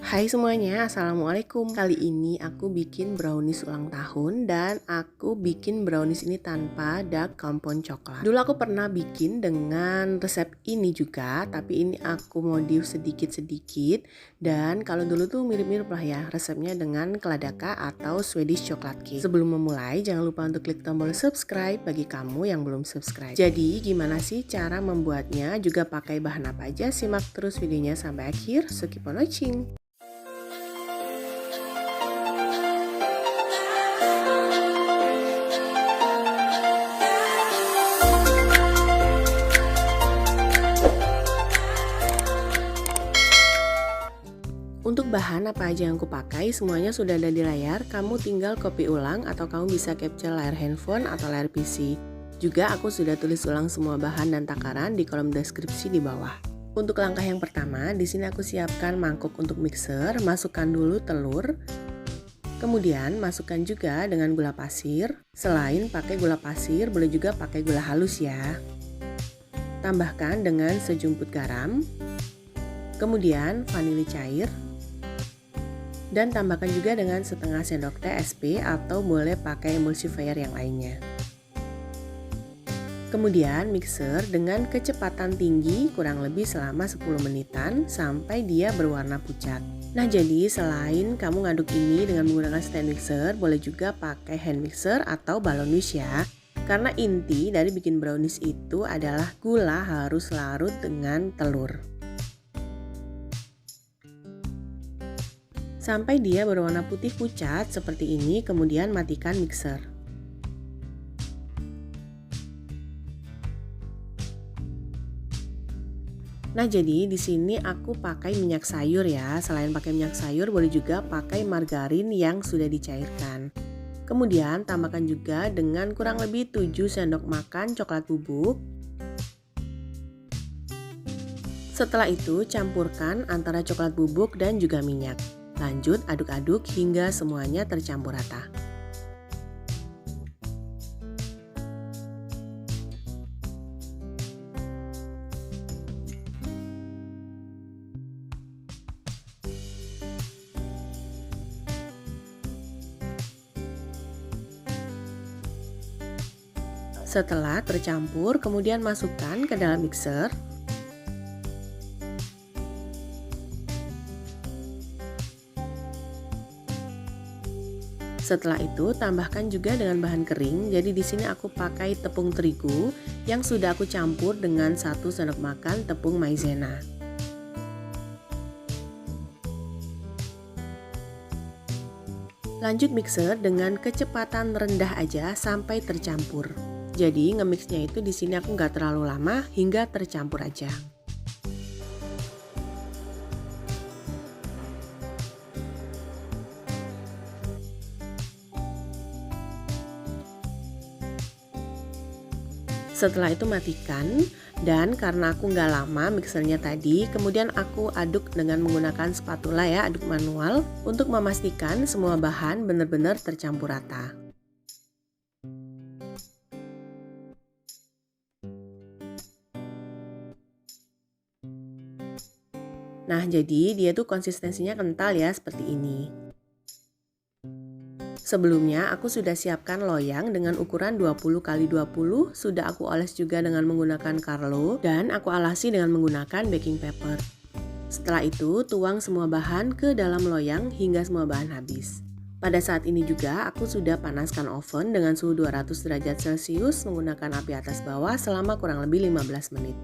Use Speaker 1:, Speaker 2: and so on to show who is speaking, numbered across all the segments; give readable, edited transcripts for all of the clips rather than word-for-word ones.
Speaker 1: Hai semuanya, Assalamualaikum. Kali ini aku bikin brownies ulang tahun dan aku bikin brownies ini tanpa dark compound coklat. Dulu aku pernah bikin dengan resep ini juga, tapi ini aku modif sedikit-sedikit. Dan kalau dulu tuh mirip-mirip lah ya resepnya dengan Kladaka atau Swedish chocolate cake. Sebelum memulai, jangan lupa untuk klik tombol subscribe bagi kamu yang belum subscribe. Jadi gimana sih cara membuatnya, juga pakai bahan apa aja? Simak terus videonya sampai akhir, so keep on watching. Untuk bahan apa aja yang aku pakai semuanya sudah ada di layar, kamu tinggal copy ulang atau kamu bisa capture layar handphone atau layar PC. Juga aku sudah tulis ulang semua bahan dan takaran di kolom deskripsi di bawah. Untuk langkah yang pertama, di sini aku siapkan mangkuk untuk mixer, masukkan dulu telur. Kemudian masukkan juga dengan gula pasir. Selain pakai gula pasir, boleh juga pakai gula halus ya. Tambahkan dengan sejumput garam. Kemudian vanili cair. Dan tambahkan juga dengan setengah sendok teh SP atau boleh pakai emulsifier yang lainnya. Kemudian mixer dengan kecepatan tinggi kurang lebih selama 10 menitan sampai dia berwarna pucat. Nah jadi selain kamu ngaduk ini dengan menggunakan stand mixer, boleh juga pakai hand mixer atau balon whisk ya. Karena inti dari bikin brownies itu adalah gula harus larut dengan telur. Sampai dia berwarna putih pucat seperti ini, kemudian matikan mixer. Nah, jadi di sini aku pakai minyak sayur ya. Selain pakai minyak sayur, boleh juga pakai margarin yang sudah dicairkan. Kemudian tambahkan juga dengan kurang lebih 7 sendok makan coklat bubuk. Setelah itu, campurkan antara coklat bubuk dan juga minyak. Lanjut aduk-aduk hingga semuanya tercampur rata. Setelah tercampur, kemudian masukkan ke dalam mixer. Setelah itu tambahkan juga dengan bahan kering. Jadi di sini aku pakai tepung terigu yang sudah aku campur dengan 1 sendok makan tepung maizena. Lanjut mixer dengan kecepatan rendah aja sampai tercampur. Jadi nge-mixnya itu di sini aku nggak terlalu lama hingga tercampur aja. Setelah itu matikan, dan karena aku nggak lama mixernya tadi, kemudian aku aduk dengan menggunakan spatula ya, aduk manual untuk memastikan semua bahan benar-benar tercampur rata. Nah jadi dia tuh konsistensinya kental ya seperti ini. Sebelumnya aku sudah siapkan loyang dengan ukuran 20 x 20, sudah aku oles juga dengan menggunakan Carlo dan aku alasi dengan menggunakan baking paper. Setelah itu tuang semua bahan ke dalam loyang hingga semua bahan habis. Pada saat ini juga aku sudah panaskan oven dengan suhu 200 derajat Celcius menggunakan api atas bawah selama kurang lebih 15 menit.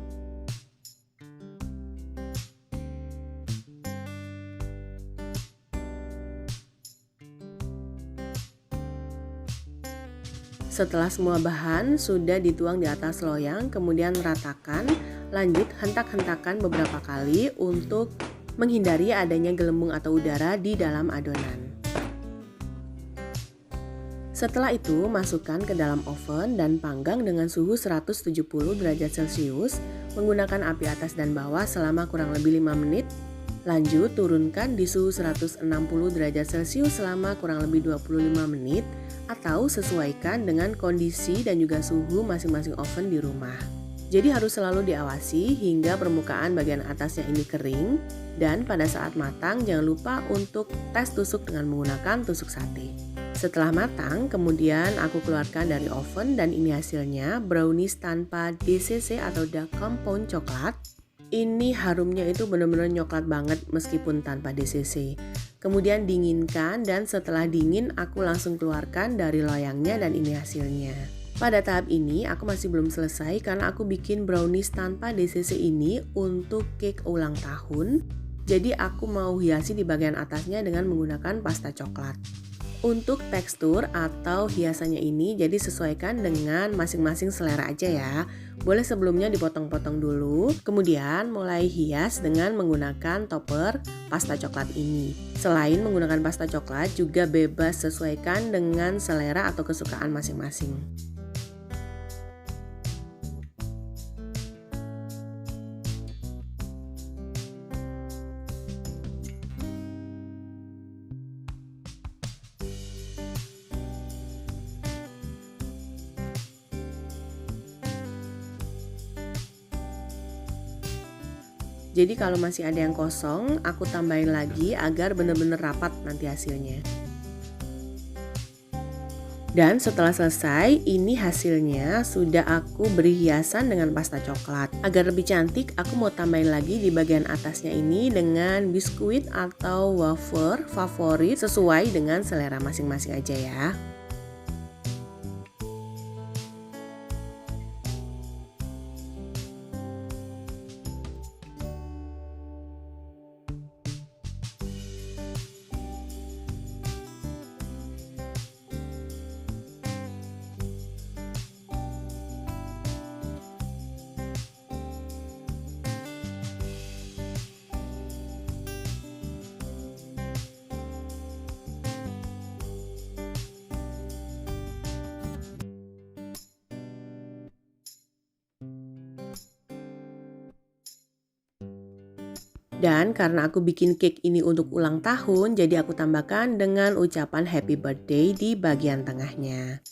Speaker 1: Setelah semua bahan sudah dituang di atas loyang, kemudian ratakan, lanjut hentak-hentakan beberapa kali untuk menghindari adanya gelembung atau udara di dalam adonan. Setelah itu masukkan ke dalam oven dan panggang dengan suhu 170 derajat Celcius menggunakan api atas dan bawah selama kurang lebih 5 menit. Lanjut turunkan di suhu 160 derajat Celcius selama kurang lebih 25 menit atau sesuaikan dengan kondisi dan juga suhu masing-masing oven di rumah. Jadi harus selalu diawasi hingga permukaan bagian atasnya ini kering. Dan pada saat matang jangan lupa untuk tes tusuk dengan menggunakan tusuk sate. Setelah matang, kemudian aku keluarkan dari oven dan ini hasilnya, brownies tanpa DCC atau dark compound coklat. Ini harumnya itu benar-benar coklat banget meskipun tanpa DCC. Kemudian dinginkan dan setelah dingin aku langsung keluarkan dari loyangnya dan ini hasilnya. Pada tahap ini aku masih belum selesai karena aku bikin brownies tanpa DCC ini untuk cake ulang tahun. Jadi aku mau hiasi di bagian atasnya dengan menggunakan pasta coklat. Untuk tekstur atau hiasannya ini jadi sesuaikan dengan masing-masing selera aja ya. Boleh sebelumnya dipotong-potong dulu, kemudian mulai hias dengan menggunakan topper pasta coklat ini. Selain menggunakan pasta coklat juga bebas sesuaikan dengan selera atau kesukaan masing-masing. Jadi kalau masih ada yang kosong, aku tambahin lagi agar benar-benar rapat nanti hasilnya. Dan setelah selesai, ini hasilnya sudah aku beri hiasan dengan pasta coklat. Agar lebih cantik, aku mau tambahin lagi di bagian atasnya ini dengan biskuit atau wafer favorit sesuai dengan selera masing-masing aja ya. Dan karena aku bikin cake ini untuk ulang tahun, jadi aku tambahkan dengan ucapan happy birthday di bagian tengahnya.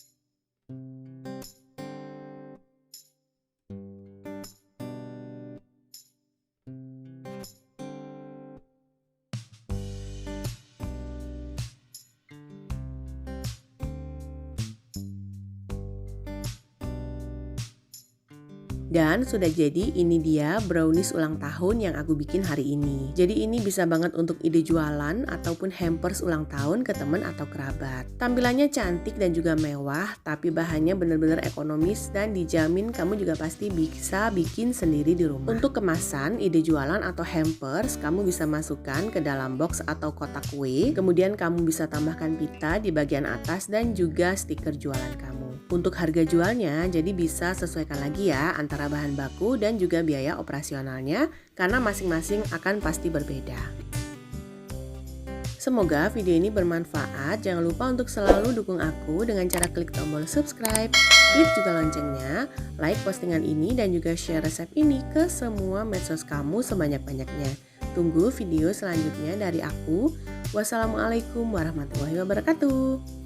Speaker 1: Dan sudah jadi, ini dia brownies ulang tahun yang aku bikin hari ini. Jadi ini bisa banget untuk ide jualan ataupun hampers ulang tahun ke teman atau kerabat. Tampilannya cantik dan juga mewah, tapi bahannya benar-benar ekonomis dan dijamin kamu juga pasti bisa bikin sendiri di rumah. Untuk kemasan, ide jualan atau hampers, kamu bisa masukkan ke dalam box atau kotak kue. Kemudian kamu bisa tambahkan pita di bagian atas dan juga stiker jualan kamu. Untuk harga jualnya, jadi bisa sesuaikan lagi ya antara bahan baku dan juga biaya operasionalnya karena masing-masing akan pasti berbeda. Semoga video ini bermanfaat. Jangan lupa untuk selalu dukung aku dengan cara klik tombol subscribe, klik juga loncengnya, like postingan ini dan juga share resep ini ke semua medsos kamu sebanyak-banyaknya. Tunggu video selanjutnya dari aku. Wassalamualaikum warahmatullahi wabarakatuh.